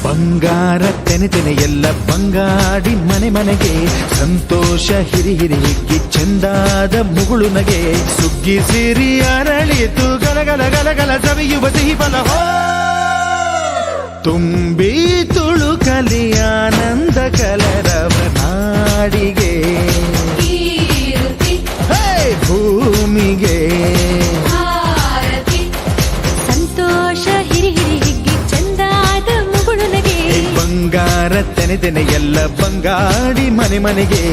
ಬಂಗಾರ ತೆನೆ ಎಲ್ಲ ಬಂಗಾಡಿ ಮನೆಗೆ ಸಂತೋಷ ಹಿರಿ ಹಿಗ್ಗಿ ಚೆಂದಾದ ಮುಗುಳು ನಗೆ ಸುಗ್ಗಿ ಸಿರಿ ಅರಳಿತು ಗಲಗಲ ಸವಿಯುವ ಸಿಹಿ ಫಲ ತುಂಬಿ ತುಳುಕಲಿ ಆನಂದ ಕಲರವ ನಾಡಿಗೆ ಭೂಮಿಗೆ ಸಂತೋಷ ಹಿರಿ ಹಿಗ್ಗಿ ಚಂದಾದ ಮುಗುಳು ನಗೆ ಬಂಗಾರ ತೆನೆ ಎಲ್ಲ ಬಂಗಾಡಿ ಮನೆಗೆ